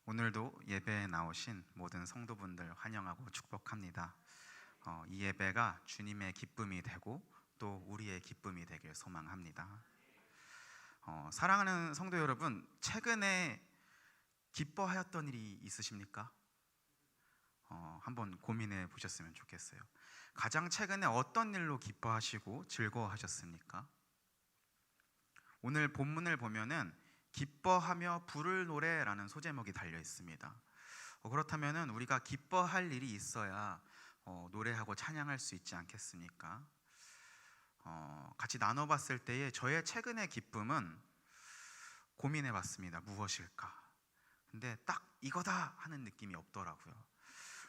오늘도 예배에 나오신 모든 성도분들 환영하고 축복합니다. 이 예배가 주님의 기쁨이 되고 또 우리의 기쁨이 되길 소망합니다. 사랑하는 성도 여러분, 최근에 기뻐하였던 일이 있으십니까? 한번 고민해 보셨으면 좋겠어요. 가장 최근에 어떤 일로 기뻐하시고 즐거워하셨습니까? 오늘 본문을 보면은 기뻐하며 부를 노래라는 소제목이 달려 있습니다. 그렇다면은 우리가 기뻐할 일이 있어야 노래하고 찬양할 수 있지 않겠습니까? 같이 나눠봤을 때에 저의 최근의 기쁨은 고민해봤습니다. 무엇일까? 근데 딱 이거다 하는 느낌이 없더라고요.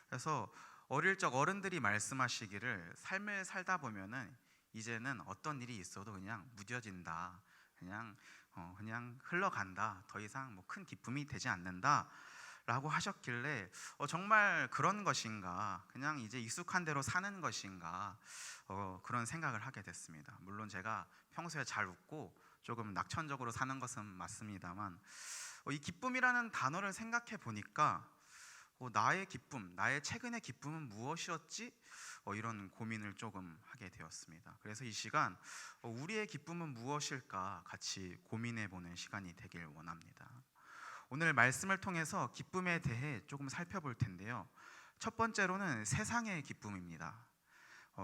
그래서 어릴 적 어른들이 말씀하시기를 삶을 살다 보면은 이제는 어떤 일이 있어도 그냥 무뎌진다. 그냥 흘러간다. 더 이상 뭐 큰 기쁨이 되지 않는다 라고 하셨길래 정말 그런 것인가, 그냥 이제 익숙한 대로 사는 것인가, 그런 생각을 하게 됐습니다. 물론 제가 평소에 잘 웃고 조금 낙천적으로 사는 것은 맞습니다만, 이 기쁨이라는 단어를 생각해 보니까 나의 기쁨, 나의 최근의 기쁨은 무엇이었지? 이런 고민을 조금 하게 되었습니다. 그래서 이 시간 우리의 기쁨은 무엇일까 같이 고민해 보는 시간이 되길 원합니다. 오늘 말씀을 통해서 기쁨에 대해 조금 살펴볼 텐데요. 첫 번째로는 세상의 기쁨입니다.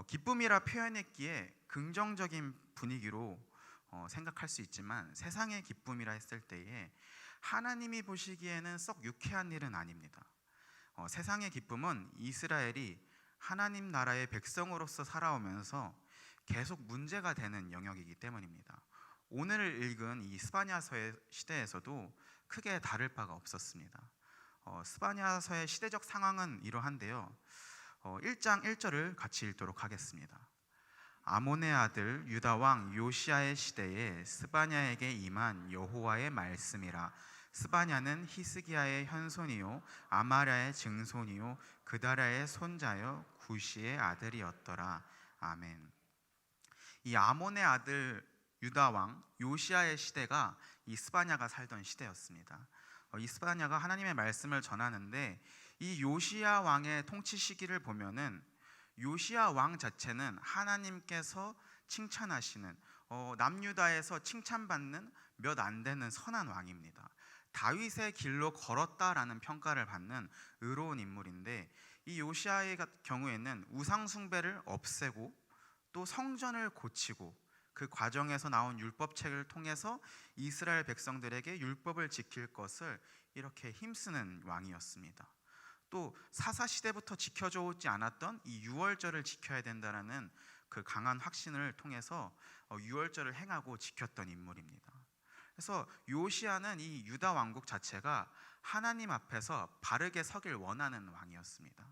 기쁨이라 표현했기에 긍정적인 분위기로 생각할 수 있지만, 세상의 기쁨이라 했을 때에 하나님이 보시기에는 썩 유쾌한 일은 아닙니다. 세상의 기쁨은 이스라엘이 하나님 나라의 백성으로서 살아오면서 계속 문제가 되는 영역이기 때문입니다. 오늘 읽은 이 스바냐서의 시대에서도 크게 다를 바가 없었습니다. 스바냐서의 시대적 상황은 이러한데요. 1장 1절을 같이 읽도록 하겠습니다. 아몬의 아들 유다 왕 요시야의 시대에 스바냐에게 임한 여호와의 말씀이라. 스바냐는 히스기야의 현손이요 아마랴의 증손이요 그다랴의 손자요 구시의 아들이었더라. 아멘. 이 아몬의 아들 유다 왕 요시야의 시대가 이 스바냐가 살던 시대였습니다. 이 스바냐가 하나님의 말씀을 전하는데, 이 요시야 왕의 통치 시기를 보면은 요시야 왕 자체는 하나님께서 칭찬하시는, 남유다에서 칭찬받는 몇 안 되는 선한 왕입니다. 다윗의 길로 걸었다라는 평가를 받는 의로운 인물인데, 이 요시야의 경우에는 우상 숭배를 없애고 또 성전을 고치고 그 과정에서 나온 율법책을 통해서 이스라엘 백성들에게 율법을 지킬 것을 이렇게 힘쓰는 왕이었습니다. 또 사사시대부터 지켜져 오지 않았던 이 유월절을 지켜야 된다라는 그 강한 확신을 통해서 유월절을 행하고 지켰던 인물입니다. 그래서 요시야는 이 유다 왕국 자체가 하나님 앞에서 바르게 서길 원하는 왕이었습니다.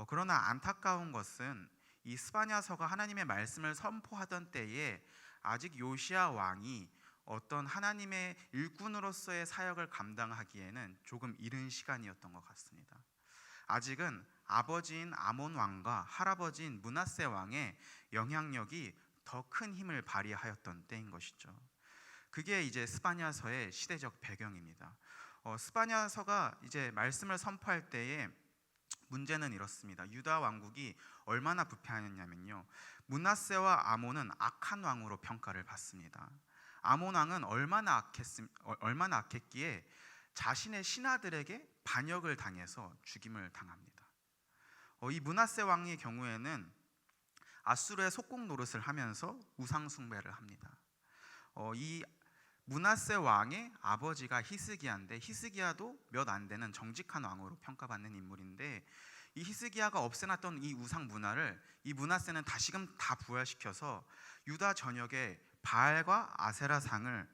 그러나 안타까운 것은 이 스바냐서가 하나님의 말씀을 선포하던 때에 아직 요시야 왕이 어떤 하나님의 일꾼으로서의 사역을 감당하기에는 조금 이른 시간이었던 것 같습니다. 아직은 아버지인 아몬 왕과 할아버지인 므낫세 왕의 영향력이 더 큰 힘을 발휘하였던 때인 것이죠. 그게 이제 스바냐서의 시대적 배경입니다. 스바냐서가 이제 말씀을 선포할 때에 문제는 이렇습니다. 유다 왕국이 얼마나 부패하였냐면요, 므낫세와 아몬은 악한 왕으로 평가를 받습니다. 아몬 왕은 얼마나 악했기에 자신의 신하들에게 반역을 당해서 죽임을 당합니다. 이 므낫세 왕의 경우에는 아수르의 속국 노릇을 하면서 우상 숭배를 합니다. 이 므낫세 왕의 아버지가 히스기야인데, 히스기야도 몇 안 되는 정직한 왕으로 평가받는 인물인데, 이 히스기야가 없애놨던 이 우상 문화를 이 므낫세는 다시금 다 부활시켜서 유다 전역에 바알과 아세라상을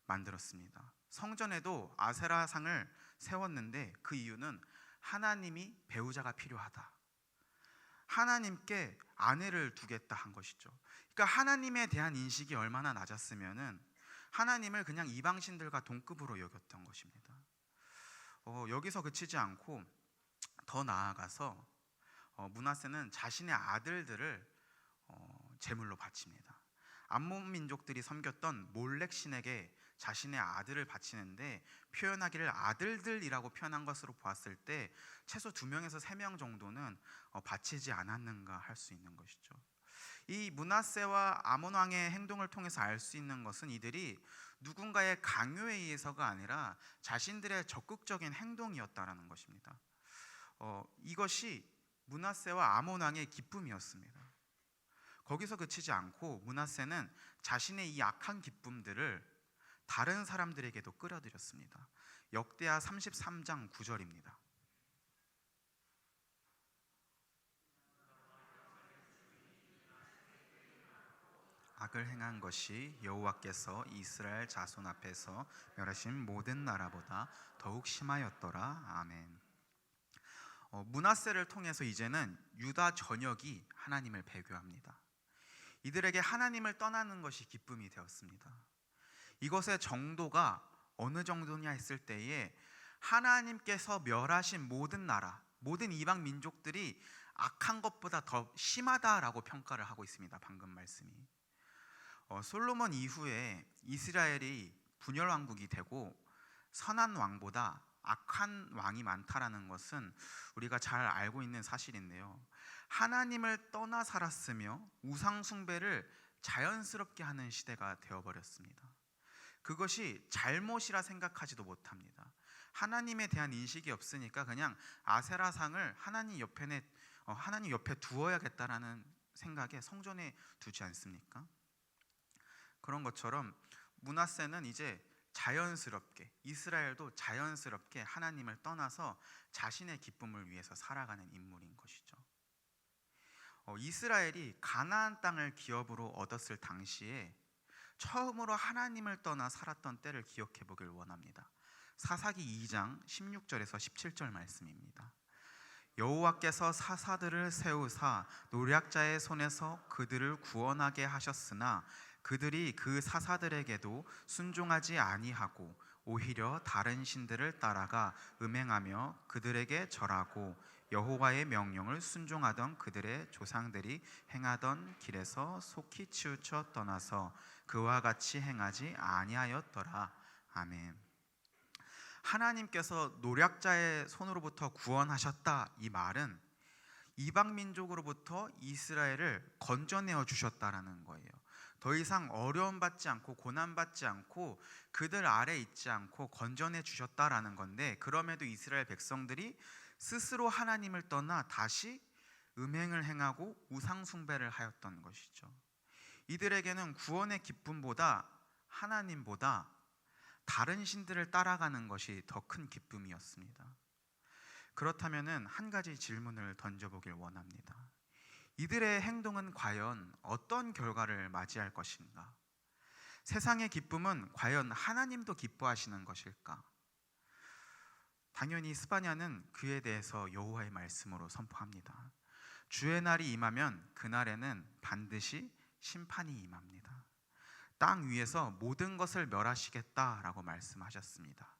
만들었습니다. 성전에도 아세라상을 세웠는데 그 이유는 하나님이 배우자가 필요하다, 하나님께 아내를 두겠다 한 것이죠. 그러니까 하나님에 대한 인식이 얼마나 낮았으면은 하나님을 그냥 이방신들과 동급으로 여겼던 것입니다. 여기서 그치지 않고 더 나아가서 므낫세는 자신의 아들들을 제물로 바칩니다. 암몬 민족들이 섬겼던 몰렉 신에게 자신의 아들을 바치는데 표현하기를 아들들이라고 표현한 것으로 보았을 때 최소 2명에서 3명 정도는 바치지 않았는가 할 수 있는 것이죠. 이 므낫세와 아몬 왕의 행동을 통해서 알 수 있는 것은 이들이 누군가의 강요에 의해서가 아니라 자신들의 적극적인 행동이었다라는 것입니다. 이것이 므낫세와 아몬 왕의 기쁨이었습니다. 거기서 그치지 않고 므낫세는 자신의 이 악한 기쁨들을 다른 사람들에게도 끌어들였습니다. 역대하 33장 9절입니다. 악을 행한 것이 여호와께서 이스라엘 자손 앞에서 멸하신 모든 나라보다 더욱 심하였더라. 아멘. 므낫세를 통해서 이제는 유다 전역이 하나님을 배교합니다. 이들에게 하나님을 떠나는 것이 기쁨이 되었습니다. 이것의 정도가 어느 정도냐 했을 때에 하나님께서 멸하신 모든 나라, 모든 이방 민족들이 악한 것보다 더 심하다라고 평가를 하고 있습니다. 방금 말씀이. 솔로몬 이후에 이스라엘이 분열 왕국이 되고 선한 왕보다 악한 왕이 많다라는 것은 우리가 잘 알고 있는 사실인데요. 하나님을 떠나 살았으며 우상 숭배를 자연스럽게 하는 시대가 되어버렸습니다. 그것이 잘못이라 생각하지도 못합니다. 하나님에 대한 인식이 없으니까 그냥 아세라상을 하나님 옆에 두어야겠다라는 생각에 성전에 두지 않습니까? 그런 것처럼 므낫세는 이제 자연스럽게, 이스라엘도 자연스럽게 하나님을 떠나서 자신의 기쁨을 위해서 살아가는 인물인 것이죠. 이스라엘이 가나안 땅을 기업으로 얻었을 당시에 처음으로 하나님을 떠나 살았던 때를 기억해 보길 원합니다. 사사기 2장 16절에서 17절 말씀입니다. 여호와께서 사사들을 세우사 노략자의 손에서 그들을 구원하게 하셨으나 그들이 그 사사들에게도 순종하지 아니하고 오히려 다른 신들을 따라가 음행하며 그들에게 절하고 여호와의 명령을 순종하던 그들의 조상들이 행하던 길에서 속히 치우쳐 떠나서 그와 같이 행하지 아니하였더라. 아멘. 하나님께서 노략자의 손으로부터 구원하셨다, 이 말은 이방 민족으로부터 이스라엘을 건져내어 주셨다라는 거예요. 더 이상 어려움 받지 않고 고난 받지 않고 그들 아래 있지 않고 건져내 주셨다라는 건데, 그럼에도 이스라엘 백성들이 스스로 하나님을 떠나 다시 음행을 행하고 우상 숭배를 하였던 것이죠. 이들에게는 구원의 기쁨보다 하나님보다 다른 신들을 따라가는 것이 더 큰 기쁨이었습니다. 그렇다면 한 가지 질문을 던져보길 원합니다. 이들의 행동은 과연 어떤 결과를 맞이할 것인가? 세상의 기쁨은 과연 하나님도 기뻐하시는 것일까? 당연히 스바냐는 그에 대해서 여호와의 말씀으로 선포합니다. 주의 날이 임하면 그날에는 반드시 심판이 임합니다. 땅 위에서 모든 것을 멸하시겠다라고 말씀하셨습니다.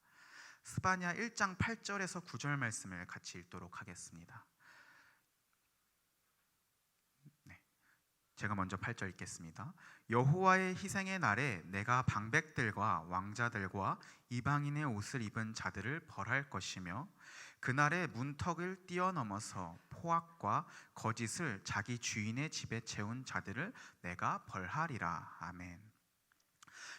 스바냐 1장 8절에서 9절 말씀을 같이 읽도록 하겠습니다. 제가 먼저 8절 읽겠습니다. 여호와의 희생의 날에 내가 방백들과 왕자들과 이방인의 옷을 입은 자들을 벌할 것이며 그날에 문턱을 뛰어넘어서 포악과 거짓을 자기 주인의 집에 채운 자들을 내가 벌하리라. 아멘.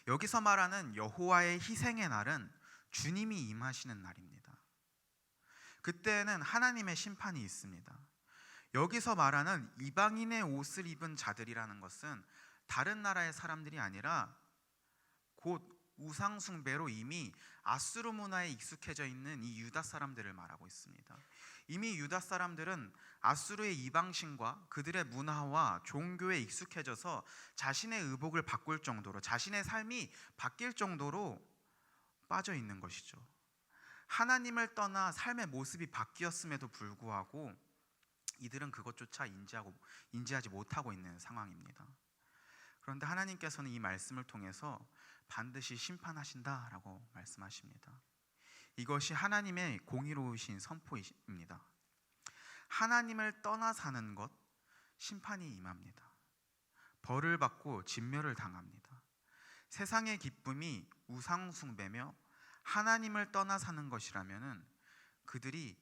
여기서 말하는 여호와의 희생의 날은 주님이 임하시는 날입니다. 그때는 하나님의 심판이 있습니다. 여기서 말하는 이방인의 옷을 입은 자들이라는 것은 다른 나라의 사람들이 아니라 곧 우상 숭배로 이미 아수르 문화에 익숙해져 있는 이 유다 사람들을 말하고 있습니다. 이미 유다 사람들은 아수르의 이방신과 그들의 문화와 종교에 익숙해져서 자신의 의복을 바꿀 정도로, 자신의 삶이 바뀔 정도로 빠져 있는 것이죠. 하나님을 떠나 삶의 모습이 바뀌었음에도 불구하고 이들은 그것조차 인지하지 못하고 있는 상황입니다. 그런데 하나님께서는 이 말씀을 통해서 반드시 심판하신다라고 말씀하십니다. 이것이 하나님의 공의로우신 선포입니다. 하나님을 떠나 사는 것, 심판이 임합니다. 벌을 받고 진멸을 당합니다. 세상의 기쁨이 우상 숭배며 하나님을 떠나 사는 것이라면은 그들이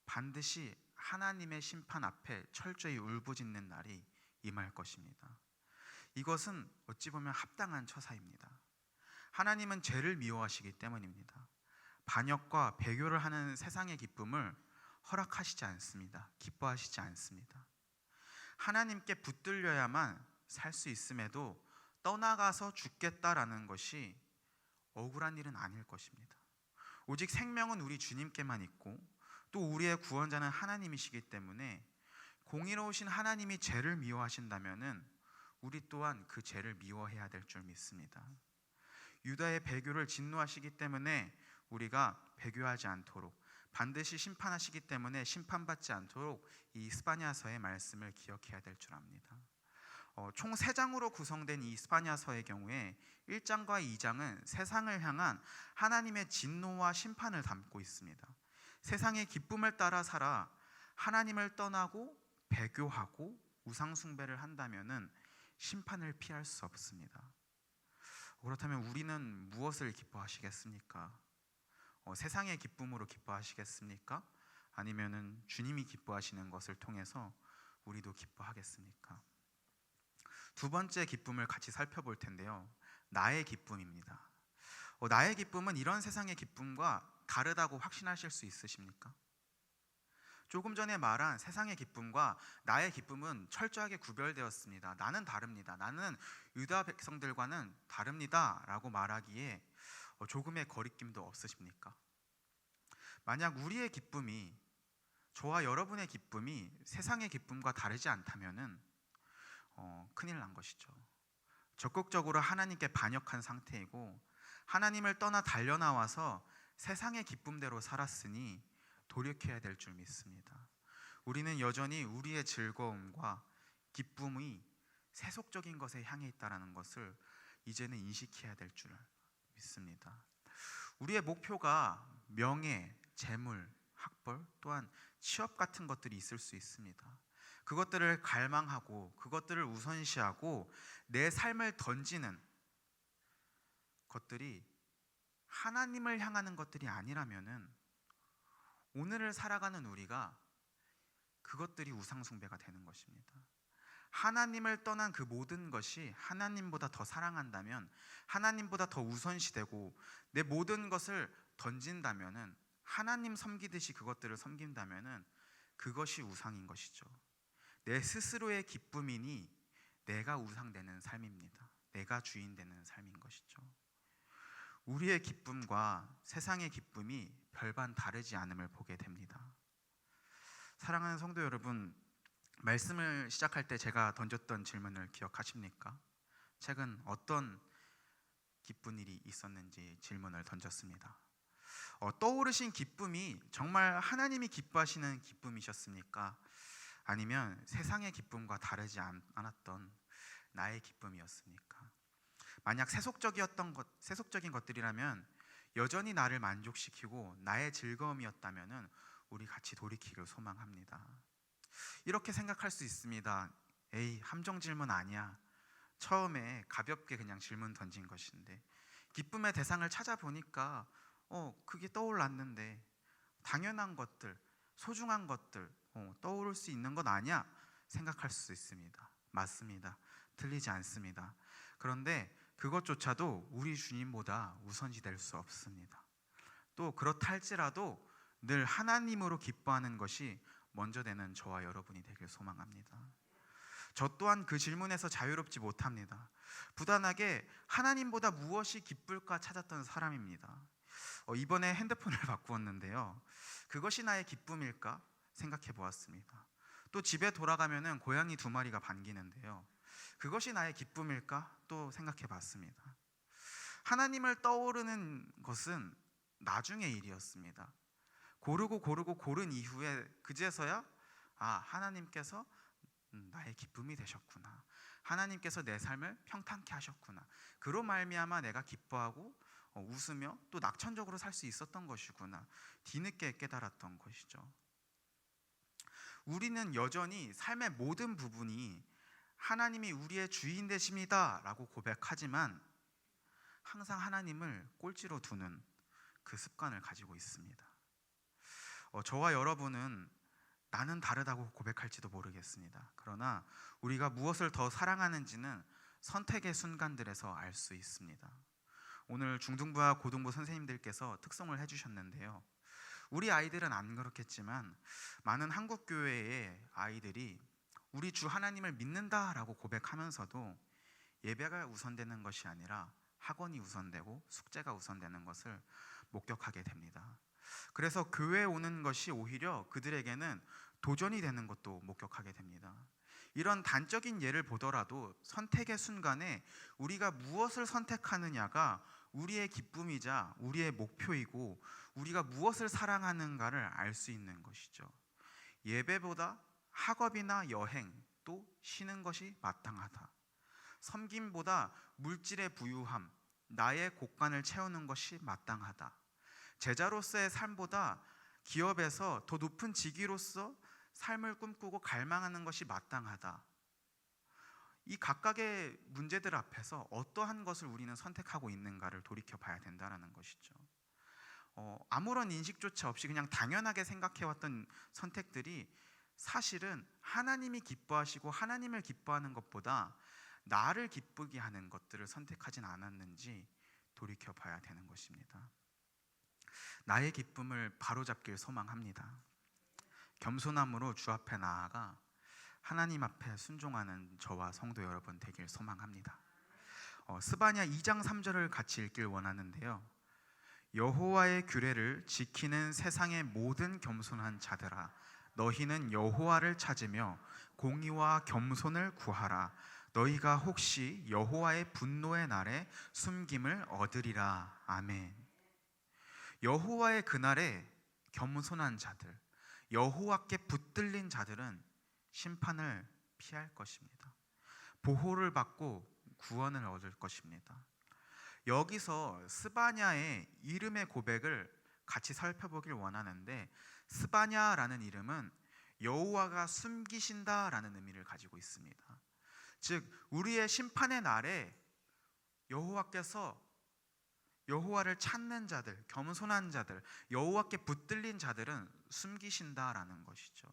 반드시 하나님의 심판 앞에 철저히 울부짖는 날이 임할 것입니다. 이것은 어찌 보면 합당한 처사입니다. 하나님은 죄를 미워하시기 때문입니다. 반역과 배교를 하는 세상의 기쁨을 허락하시지 않습니다. 기뻐하시지 않습니다. 하나님께 붙들려야만 살 수 있음에도 떠나가서 죽겠다라는 것이 억울한 일은 아닐 것입니다. 오직 생명은 우리 주님께만 있고 또 우리의 구원자는 하나님이시기 때문에 공의로우신 하나님이 죄를 미워하신다면은 우리 또한 그 죄를 미워해야 될 줄 믿습니다. 유다의 배교를 진노하시기 때문에 우리가 배교하지 않도록, 반드시 심판하시기 때문에 심판받지 않도록 이 이스파냐서의 말씀을 기억해야 될 줄 압니다. 총 3장으로 구성된 이 이스파냐서의 경우에 1장과 2장은 세상을 향한 하나님의 진노와 심판을 담고 있습니다. 세상의 기쁨을 따라 살아 하나님을 떠나고 배교하고 우상 숭배를 한다면은 심판을 피할 수 없습니다. 그렇다면 우리는 무엇을 기뻐하시겠습니까? 세상의 기쁨으로 기뻐하시겠습니까? 아니면은 주님이 기뻐하시는 것을 통해서 우리도 기뻐하겠습니까? 두 번째 기쁨을 같이 살펴볼 텐데요. 나의 기쁨입니다. 나의 기쁨은 이런 세상의 기쁨과 다르다고 확신하실 수 있으십니까? 조금 전에 말한 세상의 기쁨과 나의 기쁨은 철저하게 구별되었습니다. 나는 다릅니다. 나는 유다 백성들과는 다릅니다 라고 말하기에 조금의 거리낌도 없으십니까? 만약 우리의 기쁨이, 저와 여러분의 기쁨이 세상의 기쁨과 다르지 않다면은 큰일 난 것이죠. 적극적으로 하나님께 반역한 상태이고 하나님을 떠나 달려나와서 세상의 기쁨대로 살았으니 돌이켜야 될 줄 믿습니다. 우리는 여전히 우리의 즐거움과 기쁨이 세속적인 것에 향해 있다는 것을 이제는 인식해야 될 줄 믿습니다. 우리의 목표가 명예, 재물, 학벌, 또한 취업 같은 것들이 있을 수 있습니다. 그것들을 갈망하고 그것들을 우선시하고 내 삶을 던지는 것들이 하나님을 향하는 것들이 아니라면은 오늘을 살아가는 우리가 그것들이 우상숭배가 되는 것입니다. 하나님을 떠난 그 모든 것이 하나님보다 더 사랑한다면, 하나님보다 더 우선시되고 내 모든 것을 던진다면은, 하나님 섬기듯이 그것들을 섬긴다면은 그것이 우상인 것이죠. 내 스스로의 기쁨이니 내가 우상되는 삶입니다. 내가 주인 되는 삶인 것이죠. 우리의 기쁨과 세상의 기쁨이 별반 다르지 않음을 보게 됩니다. 사랑하는 성도 여러분, 말씀을 시작할 때 제가 던졌던 질문을 기억하십니까? 최근 어떤 기쁜 일이 있었는지 질문을 던졌습니다. 떠오르신 기쁨이 정말 하나님이 기뻐하시는 기쁨이셨습니까? 아니면 세상의 기쁨과 다르지 않았던 나의 기쁨이었습니까? 만약 세속적인 것들이라면 여전히 나를 만족시키고 나의 즐거움이었다면 우리 같이 돌이키길 소망합니다. 이렇게 생각할 수 있습니다. 에이, 함정 질문 아니야. 처음에 가볍게 그냥 질문 던진 것인데 기쁨의 대상을 찾아보니까 그게 떠올랐는데 당연한 것들, 소중한 것들 떠오를 수 있는 것 아니야 생각할 수 있습니다. 맞습니다. 틀리지 않습니다. 그런데 그것조차도 우리 주님보다 우선시 될 수 없습니다. 또 그렇다 할지라도 늘 하나님으로 기뻐하는 것이 먼저 되는 저와 여러분이 되길 소망합니다. 저 또한 그 질문에서 자유롭지 못합니다. 부단하게 하나님보다 무엇이 기쁠까 찾았던 사람입니다. 이번에 핸드폰을 바꾸었는데요. 그것이 나의 기쁨일까 생각해 보았습니다. 또 집에 돌아가면은 고양이 2마리가 반기는데요. 그것이 나의 기쁨일까 또 생각해 봤습니다. 하나님을 떠오르는 것은 나중의 일이었습니다. 고르고 고른 이후에 그제서야 하나님께서 나의 기쁨이 되셨구나. 하나님께서 내 삶을 평탄케 하셨구나. 그로 말미암아 내가 기뻐하고 웃으며 또 낙천적으로 살 수 있었던 것이구나. 뒤늦게 깨달았던 것이죠. 우리는 여전히 삶의 모든 부분이 하나님이 우리의 주인 되십니다 라고 고백하지만 항상 하나님을 꼴찌로 두는 그 습관을 가지고 있습니다. 저와 여러분은 나는 다르다고 고백할지도 모르겠습니다. 그러나 우리가 무엇을 더 사랑하는지는 선택의 순간들에서 알 수 있습니다. 오늘 중등부와 고등부 선생님들께서 특송을 해주셨는데요. 우리 아이들은 안 그렇겠지만 많은 한국 교회의 아이들이 우리 주 하나님을 믿는다라고 고백하면서도 예배가 우선되는 것이 아니라 학원이 우선되고 숙제가 우선되는 것을 목격하게 됩니다. 그래서 교회에 오는 것이 오히려 그들에게는 도전이 되는 것도 목격하게 됩니다. 이런 단적인 예를 보더라도 선택의 순간에 우리가 무엇을 선택하느냐가 우리의 기쁨이자 우리의 목표이고 우리가 무엇을 사랑하는가를 알 수 있는 것이죠. 예배보다 학업이나 여행 또 쉬는 것이 마땅하다. 섬김보다 물질의 부유함, 나의 곳간을 채우는 것이 마땅하다. 제자로서의 삶보다 기업에서 더 높은 직위로서 삶을 꿈꾸고 갈망하는 것이 마땅하다. 이 각각의 문제들 앞에서 어떠한 것을 우리는 선택하고 있는가를 돌이켜 봐야 된다는 것이죠. 아무런 인식조차 없이 그냥 당연하게 생각해왔던 선택들이 사실은 하나님이 기뻐하시고 하나님을 기뻐하는 것보다 나를 기쁘게 하는 것들을 선택하진 않았는지 돌이켜 봐야 되는 것입니다. 나의 기쁨을 바로잡길 소망합니다. 겸손함으로 주 앞에 나아가 하나님 앞에 순종하는 저와 성도 여러분 되길 소망합니다. 스바냐 2장 3절을 같이 읽길 원하는데요. 여호와의 규례를 지키는 세상의 모든 겸손한 자들아, 너희는 여호와를 찾으며 공의와 겸손을 구하라. 너희가 혹시 여호와의 분노의 날에 숨김을 얻으리라. 아멘. 여호와의 그날에 겸손한 자들, 여호와께 붙들린 자들은 심판을 피할 것입니다. 보호를 받고 구원을 얻을 것입니다. 여기서 스바냐의 이름의 고백을 같이 살펴보길 원하는데, 스바냐라는 이름은 여호와가 숨기신다라는 의미를 가지고 있습니다. 즉 우리의 심판의 날에 여호와께서 여호와를 찾는 자들, 겸손한 자들, 여호와께 붙들린 자들은 숨기신다라는 것이죠.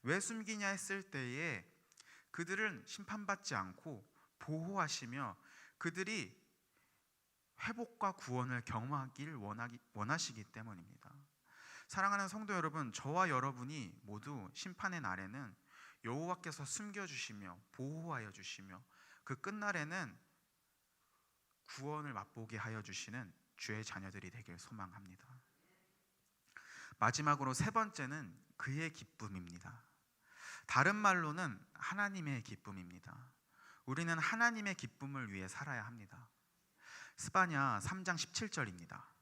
왜 숨기냐 했을 때에 그들은 심판받지 않고 보호하시며 그들이 회복과 구원을 경험하길 원하시기 때문입니다. 사랑하는 성도 여러분, 저와 여러분이 모두 심판의 날에는 여호와께서 숨겨주시며 보호하여 주시며 그 끝날에는 구원을 맛보게 하여 주시는 주의 자녀들이 되길 소망합니다. 마지막으로 세 번째는 그의 기쁨입니다. 다른 말로는 하나님의 기쁨입니다. 우리는 하나님의 기쁨을 위해 살아야 합니다. 스바냐 3장 17절입니다.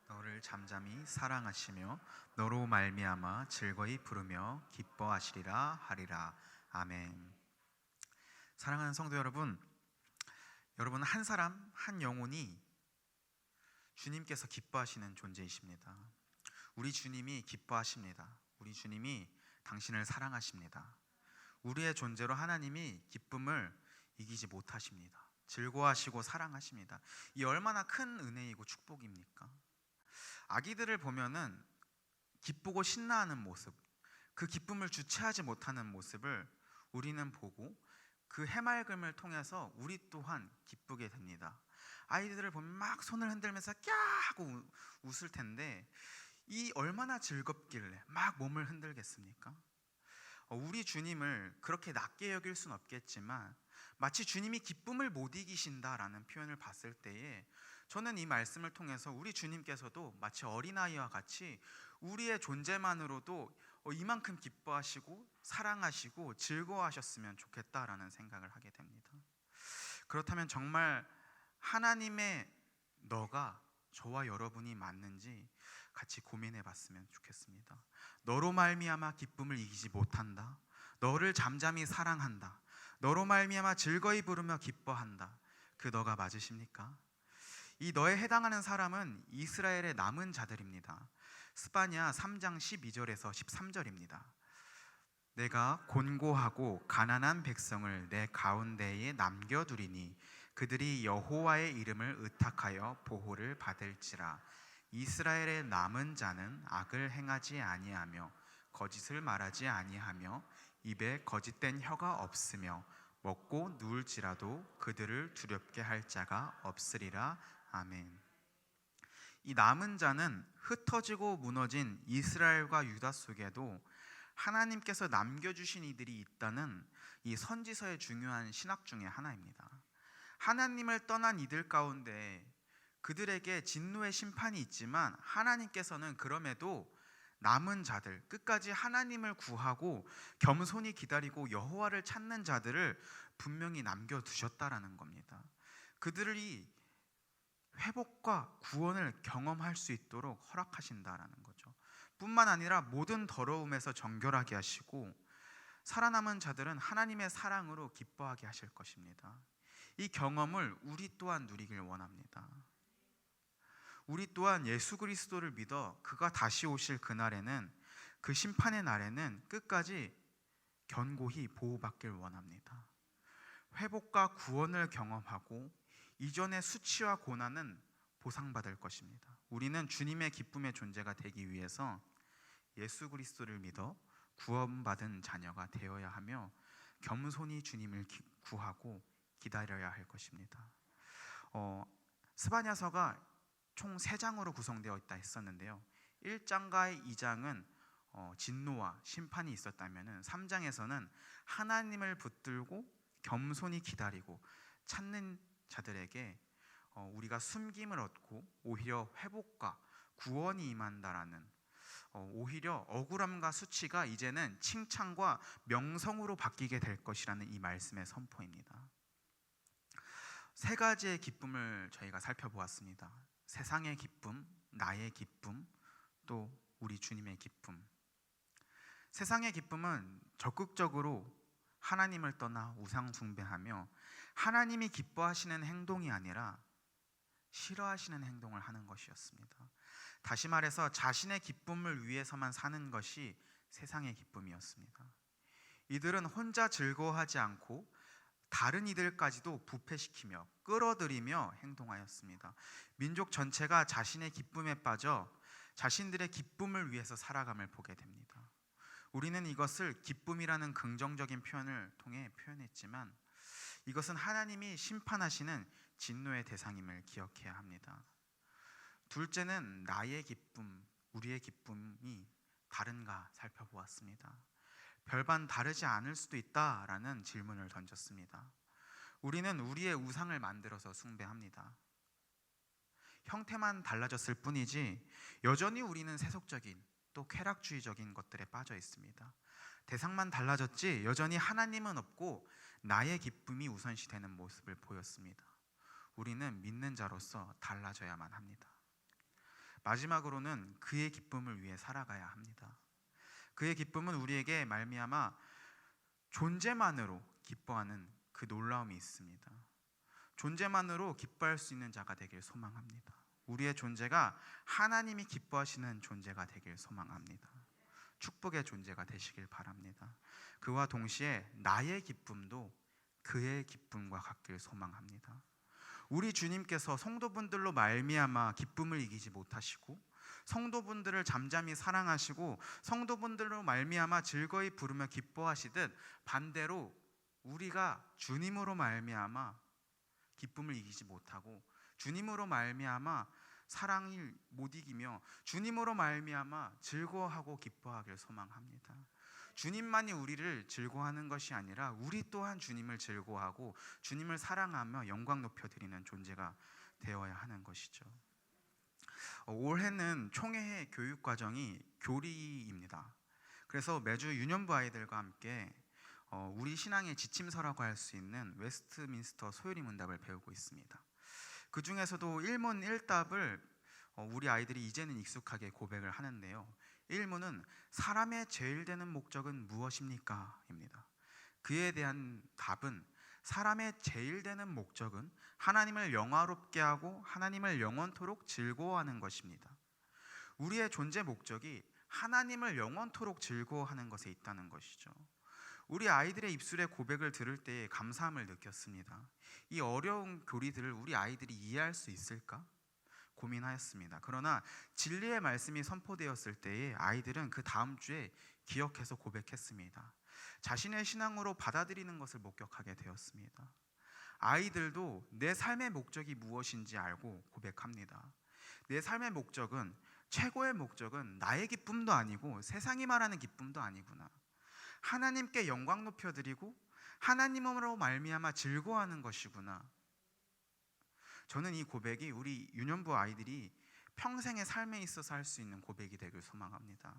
너를 잠잠히 사랑하시며 너로 말미암아 즐거이 부르며 기뻐하시리라 하리라. 아멘. 사랑하는 성도 여러분, 여러분 한 사람 한 영혼이 주님께서 기뻐하시는 존재이십니다. 우리 주님이 기뻐하십니다. 우리 주님이 당신을 사랑하십니다. 우리의 존재로 하나님이 기쁨을 이기지 못하십니다. 즐거워하시고 사랑하십니다. 이 얼마나 큰 은혜이고 축복입니까? 아기들을 보면은 기쁘고 신나하는 모습, 그 기쁨을 주체하지 못하는 모습을 우리는 보고 그 해맑음을 통해서 우리 또한 기쁘게 됩니다. 아이들을 보면 막 손을 흔들면서 꺄 하고 웃을 텐데 이 얼마나 즐겁길래 막 몸을 흔들겠습니까? 우리 주님을 그렇게 낮게 여길 수는 없겠지만 마치 주님이 기쁨을 못 이기신다라는 표현을 봤을 때에 저는 이 말씀을 통해서 우리 주님께서도 마치 어린아이와 같이 우리의 존재만으로도 이만큼 기뻐하시고 사랑하시고 즐거워하셨으면 좋겠다라는 생각을 하게 됩니다. 그렇다면 정말 하나님의 너가 저와 여러분이 맞는지 같이 고민해 봤으면 좋겠습니다. 너로 말미암아 기쁨을 이기지 못한다. 너를 잠잠히 사랑한다. 너로 말미암아 즐거이 부르며 기뻐한다. 그 너가 맞으십니까? 이 너에 해당하는 사람은 이스라엘의 남은 자들입니다. 스바냐 3장 12절에서 13절입니다. 내가 곤고하고 가난한 백성을 내 가운데에 남겨두리니 그들이 여호와의 이름을 의탁하여 보호를 받을지라. 이스라엘의 남은 자는 악을 행하지 아니하며 거짓을 말하지 아니하며 입에 거짓된 혀가 없으며 먹고 누울지라도 그들을 두렵게 할 자가 없으리라. 아멘. 이 남은 자는 흩어지고 무너진 이스라엘과 유다 속에도 하나님께서 남겨주신 이들이 있다는 이 선지서의 중요한 신학 중에 하나입니다. 하나님을 떠난 이들 가운데 그들에게 진노의 심판이 있지만 하나님께서는 그럼에도 남은 자들, 끝까지 하나님을 구하고 겸손히 기다리고 여호와를 찾는 자들을 분명히 남겨두셨다라는 겁니다. 그들이 회복과 구원을 경험할 수 있도록 허락하신다라는 거죠. 뿐만 아니라 모든 더러움에서 정결하게 하시고 살아남은 자들은 하나님의 사랑으로 기뻐하게 하실 것입니다. 이 경험을 우리 또한 누리길 원합니다. 우리 또한 예수 그리스도를 믿어 그가 다시 오실 그날에는, 그 심판의 날에는 끝까지 견고히 보호받길 원합니다. 회복과 구원을 경험하고 이전의 수치와 고난은 보상받을 것입니다. 우리는 주님의 기쁨의 존재가 되기 위해서 예수 그리스도를 믿어 구원받은 자녀가 되어야 하며 겸손히 주님을 구하고 기다려야 할 것입니다. 스바냐서가 총 3장으로 구성되어 있다 했었는데요. 1장과 2장은 진노와 심판이 있었다면 3장에서는 하나님을 붙들고 겸손히 기다리고 찾는 자들에게 우리가 숨김을 얻고 오히려 회복과 구원이 임한다라는, 오히려 억울함과 수치가 이제는 칭찬과 명성으로 바뀌게 될 것이라는 이 말씀의 선포입니다. 3가지의 기쁨을 저희가 살펴보았습니다. 세상의 기쁨, 나의 기쁨, 또 우리 주님의 기쁨. 세상의 기쁨은 적극적으로 하나님을 떠나 우상 숭배하며 하나님이 기뻐하시는 행동이 아니라 싫어하시는 행동을 하는 것이었습니다. 다시 말해서 자신의 기쁨을 위해서만 사는 것이 세상의 기쁨이었습니다. 이들은 혼자 즐거워하지 않고 다른 이들까지도 부패시키며 끌어들이며 행동하였습니다. 민족 전체가 자신의 기쁨에 빠져 자신들의 기쁨을 위해서 살아감을 보게 됩니다. 우리는 이것을 기쁨이라는 긍정적인 표현을 통해 표현했지만 이것은 하나님이 심판하시는 진노의 대상임을 기억해야 합니다. 둘째는 나의 기쁨, 우리의 기쁨이 다른가 살펴보았습니다. 별반 다르지 않을 수도 있다라는 질문을 던졌습니다. 우리는 우리의 우상을 만들어서 숭배합니다. 형태만 달라졌을 뿐이지 여전히 우리는 세속적인 또 쾌락주의적인 것들에 빠져 있습니다. 대상만 달라졌지 여전히 하나님은 없고 나의 기쁨이 우선시되는 모습을 보였습니다. 우리는 믿는 자로서 달라져야만 합니다. 마지막으로는 그의 기쁨을 위해 살아가야 합니다. 그의 기쁨은 우리에게 말미암아 존재만으로 기뻐하는 그 놀라움이 있습니다. 존재만으로 기뻐할 수 있는 자가 되길 소망합니다. 우리의 존재가 하나님이 기뻐하시는 존재가 되길 소망합니다. 축복의 존재가 되시길 바랍니다. 그와 동시에 나의 기쁨도 그의 기쁨과 같길 소망합니다. 우리 주님께서 성도분들로 말미암아 기쁨을 이기지 못하시고 성도분들을 잠잠히 사랑하시고 성도분들로 말미암아 즐거이 부르며 기뻐하시듯 반대로 우리가 주님으로 말미암아 기쁨을 이기지 못하고 주님으로 말미암아 사랑을 못 이기며 주님으로 말미암아 즐거워하고 기뻐하길 소망합니다. 주님만이 우리를 즐거워하는 것이 아니라 우리 또한 주님을 즐거워하고 주님을 사랑하며 영광 높여드리는 존재가 되어야 하는 것이죠. 올해는 총회의 교육과정이 교리입니다. 그래서 매주 유년부 아이들과 함께 우리 신앙의 지침서라고 할 수 있는 웨스트민스터 소요리 문답을 배우고 있습니다. 그 중에서도 1문 1답을 우리 아이들이 이제는 익숙하게 고백을 하는데요. 1문은 사람의 제일 되는 목적은 무엇입니까? 입니다. 그에 대한 답은 사람의 제일 되는 목적은 하나님을 영화롭게 하고 하나님을 영원토록 즐거워하는 것입니다. 우리의 존재 목적이 하나님을 영원토록 즐거워하는 것에 있다는 것이죠. 우리 아이들의 입술의 고백을 들을 때 감사함을 느꼈습니다. 이 어려운 교리들을 우리 아이들이 이해할 수 있을까? 고민하였습니다. 그러나 진리의 말씀이 선포되었을 때에 아이들은 그 다음 주에 기억해서 고백했습니다. 자신의 신앙으로 받아들이는 것을 목격하게 되었습니다. 아이들도 내 삶의 목적이 무엇인지 알고 고백합니다. 내 삶의 목적은, 최고의 목적은 나의 기쁨도 아니고 세상이 말하는 기쁨도 아니구나. 하나님께 영광 높여드리고 하나님으로 말미암아 즐거워하는 것이구나. 저는 이 고백이 우리 유년부 아이들이 평생의 삶에 있어서 할 수 있는 고백이 되길 소망합니다.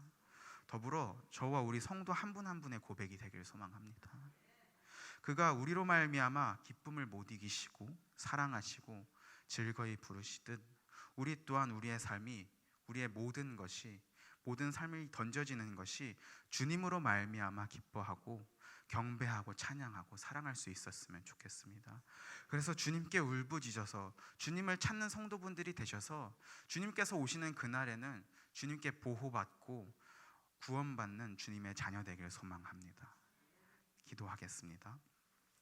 더불어 저와 우리 성도 한 분 한 분의 고백이 되길 소망합니다. 그가 우리로 말미암아 기쁨을 못 이기시고 사랑하시고 즐거이 부르시듯 우리 또한 우리의 삶이, 우리의 모든 것이, 모든 삶이 던져지는 것이 주님으로 말미암아 기뻐하고 경배하고 찬양하고 사랑할 수 있었으면 좋겠습니다. 그래서 주님께 울부짖어서 주님을 찾는 성도분들이 되셔서 주님께서 오시는 그날에는 주님께 보호받고 구원받는 주님의 자녀 되길 소망합니다. 기도하겠습니다.